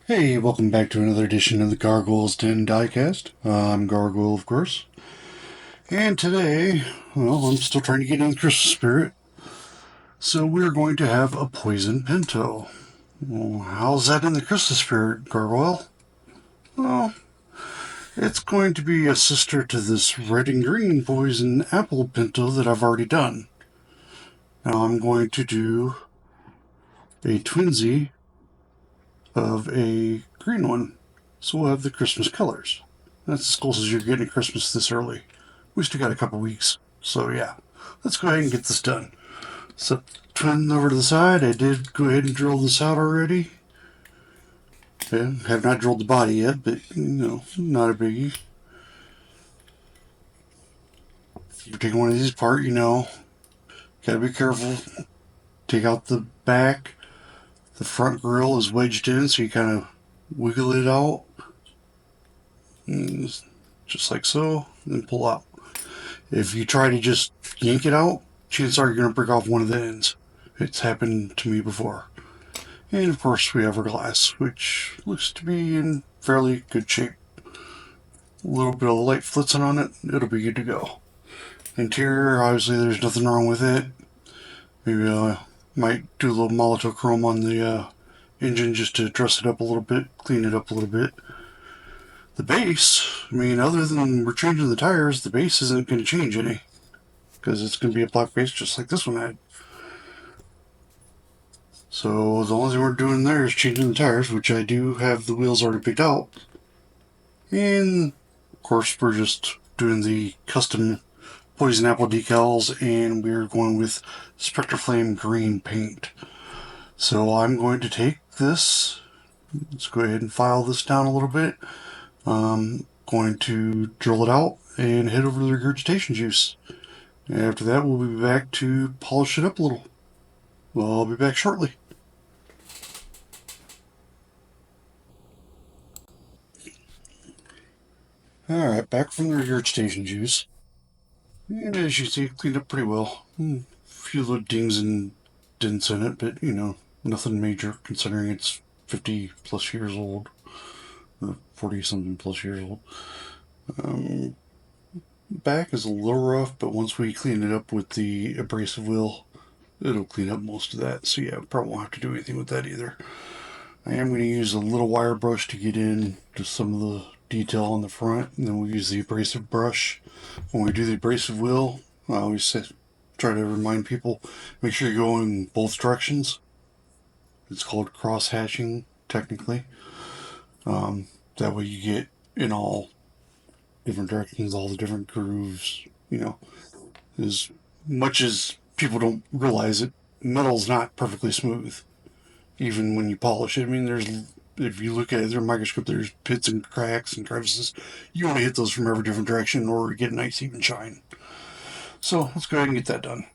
Hey, welcome back to another edition of the Gargoyles Den Diecast. I'm Gargoyle, of course. And today, well, I'm still trying to get in the Christmas spirit. So we're going to have a poison Pinto. Well, how's that in the Christmas spirit, Gargoyle? Well, it's going to be a sister to this red and green poison apple Pinto that I've already done. Now I'm going to do a twinsy of a green one. So we'll have the Christmas colors. That's as close as you're getting to Christmas this early. We still got a couple weeks. So yeah, let's go ahead and get this done. Set the twin over to the side. I did go ahead and drill this out already. Yeah, have not drilled the body yet, but not a biggie. If you're taking one of these apart, gotta be careful. Take out the back. The front grill is wedged in, so you kind of wiggle it out. Just like so, and then pull out. If you try to just yank it out, chances are you're going to break off one of the ends. It's happened to me before. And of course, we have our glass, which looks to be in fairly good shape. A little bit of light flitzing on it, it'll be good to go. Interior, obviously, there's nothing wrong with it. Maybe I might do a little Molotov chrome on the engine just to dress it up a little bit, clean it up a little bit. The base, other than we're changing the tires, the base isn't going to change any. Because it's going to be a black base just like this one had. So the only thing we're doing there is changing the tires, which I do have the wheels already picked out. And of course we're just doing the custom poison apple decals, and we're going with Spectraflame green paint. So I'm going to take this, let's go ahead and file this down a little bit. I'm going to drill it out and head over to the regurgitation juice. After that, we'll be back to polish it up a little. Well, I'll be back shortly. Alright, back from the regurgitation juice. And as you see, cleaned up pretty well. A few little dings and dents in it, but nothing major considering it's 50 plus years old. 40 something plus years old. Back is a little rough, but once we clean it up with the abrasive wheel, it'll clean up most of that. So yeah, probably won't have to do anything with that either. I am going to use a little wire brush to get in to some of the detail on the front, and then we'll use the abrasive brush. When we do the abrasive wheel, I always try to remind people, make sure you go in both directions. It's called cross hatching, technically. That way you get in all different directions, all the different grooves. As much as people don't realize it, metal's not perfectly smooth, even when you polish it. If you look at it through a microscope, there's pits and cracks and crevices. You want to hit those from every different direction in order to get a nice even shine. So let's go ahead and get that done.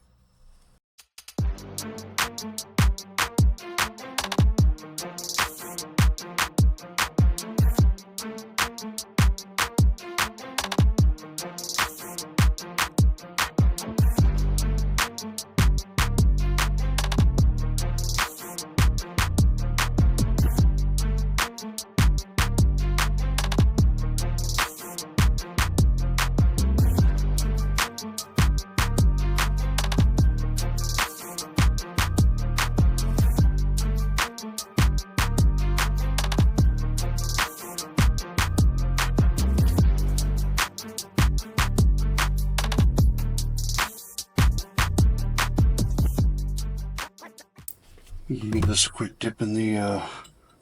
Give this a quick dip in the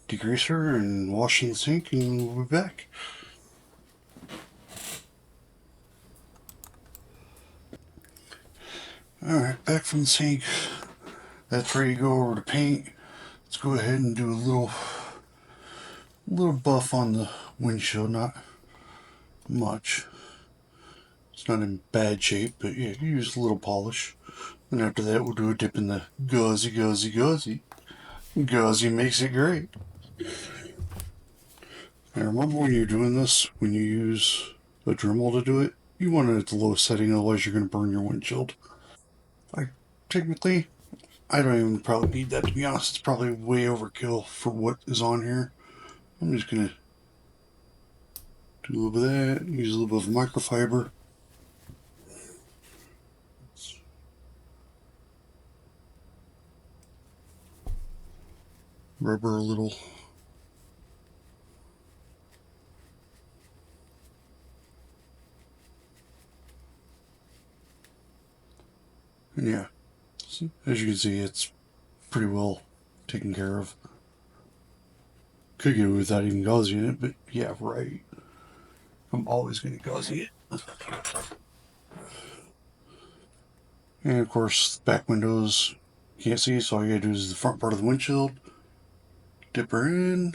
degreaser and wash in the sink, and we'll be back. Alright, back from the sink. That's ready to go over to paint. Let's go ahead and do a little buff on the windshield, not much. It's not in bad shape, but yeah, use a little polish. And after that, we'll do a dip in the gauzy. Gauzy makes it great. Now remember, when you're doing this, when you use a Dremel to do it, you want it at the lowest setting, otherwise you're going to burn your windshield. Technically, I don't even probably need that, to be honest. It's probably way overkill for what is on here. I'm just gonna do a little bit of that, use a little bit of microfiber. Rubber a little. And yeah, as you can see, it's pretty well taken care of. Could get it without even gauzying it, but yeah, right. I'm always going to gauzy it. And of course, back windows, you can't see, so all you gotta do is the front part of the windshield. Dip her in.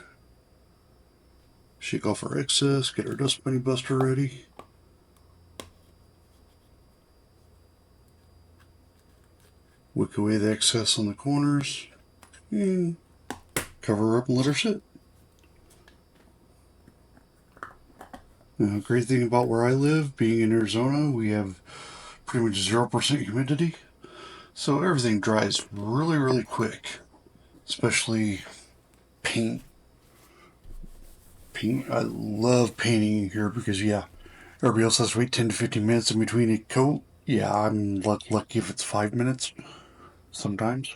Shake off our excess, get our dust bunny buster ready. Wick away the excess on the corners. And cover her up and let her sit. Now, great thing about where I live, being in Arizona, we have pretty much 0% humidity. So everything dries really, really quick. Especially paint. I love painting here because, yeah, everybody else has to wait 10 to 15 minutes in between a coat. Yeah, I'm lucky if it's 5 minutes. Sometimes.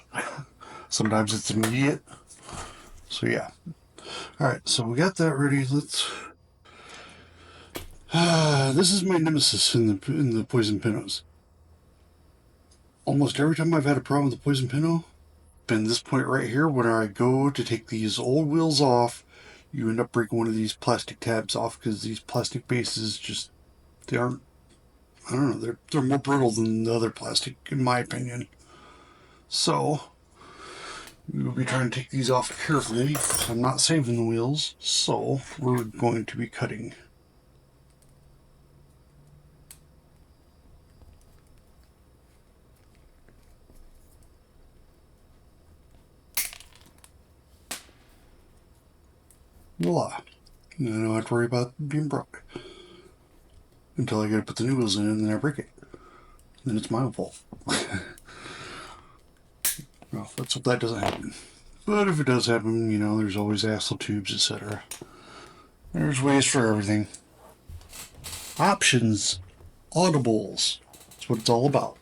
Sometimes it's immediate. So, yeah. Alright, so we got that ready. Let's... this is my nemesis in the poison pintos. Almost every time I've had a problem with the poison pinto, been this point right here when I go to take these old wheels off, you end up breaking one of these plastic tabs off because these plastic bases just, they aren't, I don't know, they're more brittle than the other plastic in my opinion. So we will be trying to take these off carefully. I'm not saving the wheels, so we're going to be cutting. Voila. And I don't have to worry about being broke. Until I gotta put the new wheels in and then I break it. Then it's my own fault. Well, let's hope that doesn't happen. But if it does happen, you know, there's always axle tubes, etc. There's ways for everything. Options. Audibles. That's what it's all about.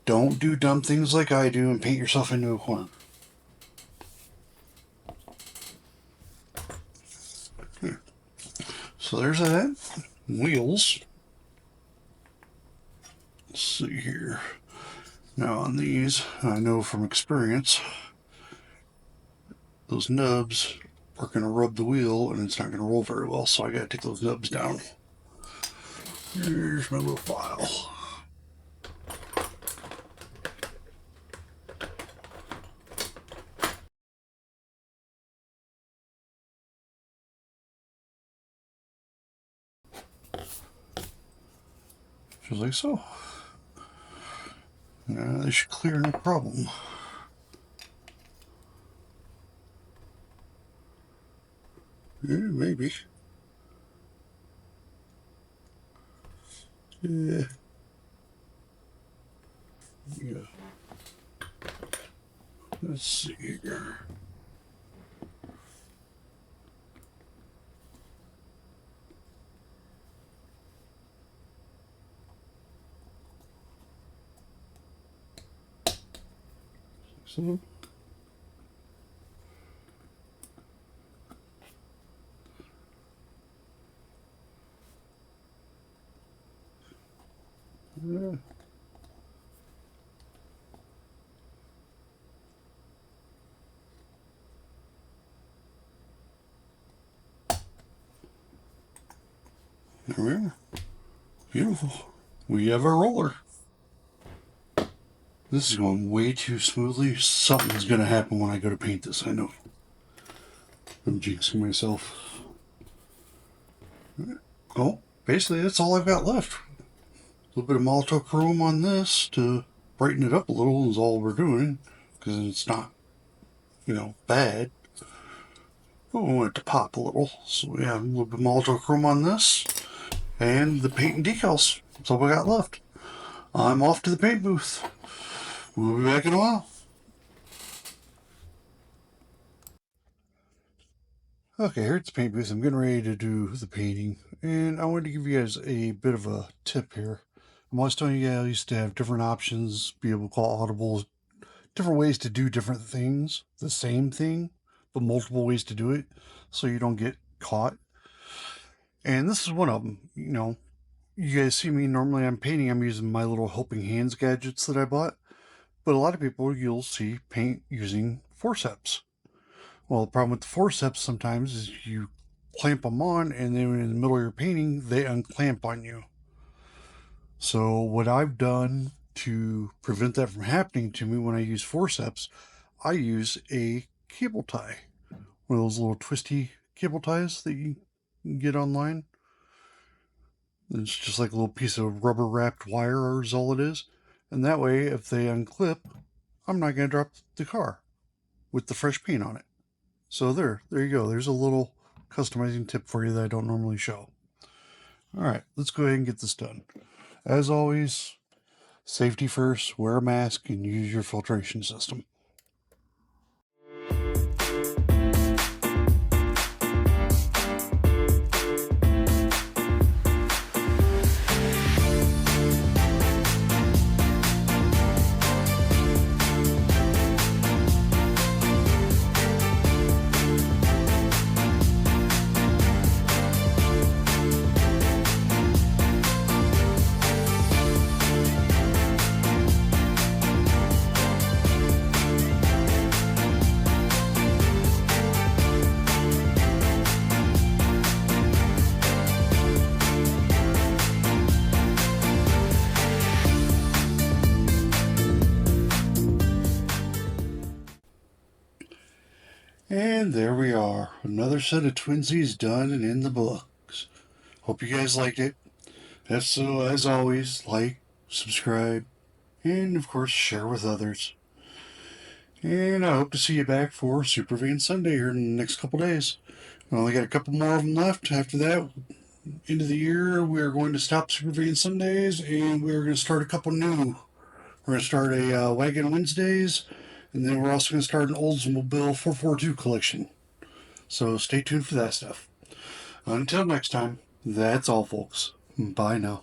Don't do dumb things like I do and paint yourself into a corner. So there's that. Wheels. Let's see here. Now on these, I know from experience, those nubs are going to rub the wheel and it's not going to roll very well, so I got to take those nubs down. Here's my little file. Just like so. Now they should clear no problem. Yeah, maybe. Yeah. Yeah. Let's see here. So. Yeah. There we are. Beautiful. We have a roller. This is going way too smoothly. Something's going to happen when I go to paint this, I know. I'm jinxing myself. Well, basically that's all I've got left. A little bit of Molotov chrome on this to brighten it up a little is all we're doing. Because it's not, you know, bad. But we want it to pop a little. So yeah, a little bit of Molotov chrome on this. And the paint and decals. That's all we got left. I'm off to the paint booth. We'll be back in a while. Okay, here at the paint booth, I'm getting ready to do the painting, and I wanted to give you guys a bit of a tip here. I'm always telling you guys to have different options, be able to call audibles, different ways to do different things, the same thing, but multiple ways to do it, so you don't get caught. And this is one of them. You guys see me normally I'm painting, I'm using my little helping hands gadgets that I bought, but a lot of people you'll see paint using forceps. Well, the problem with the forceps sometimes is you clamp them on, and then in the middle of your painting, they unclamp on you. So, what I've done to prevent that from happening to me when I use forceps, I use a cable tie. One of those little twisty cable ties that you can get online. It's just like a little piece of rubber wrapped wire, is all it is. And that way, if they unclip, I'm not going to drop the car with the fresh paint on it. So there you go. There's a little customizing tip for you that I don't normally show. All right, let's go ahead and get this done. As always, safety first, wear a mask, and use your filtration system. And there we are, another set of twinsies done and in the books. Hope you guys liked it. If so, as always, like, subscribe, and of course, share with others. And I hope to see you back for Super Van Sunday here in the next couple days. I only got a couple more of them left. After that, end of the year, we are going to stop Super Van Sundays, and we're going to start a couple new. We're going to start a Wagon Wednesdays, and then we're also going to start an Oldsmobile 442 collection. So stay tuned for that stuff. Until next time, that's all, folks. Bye now.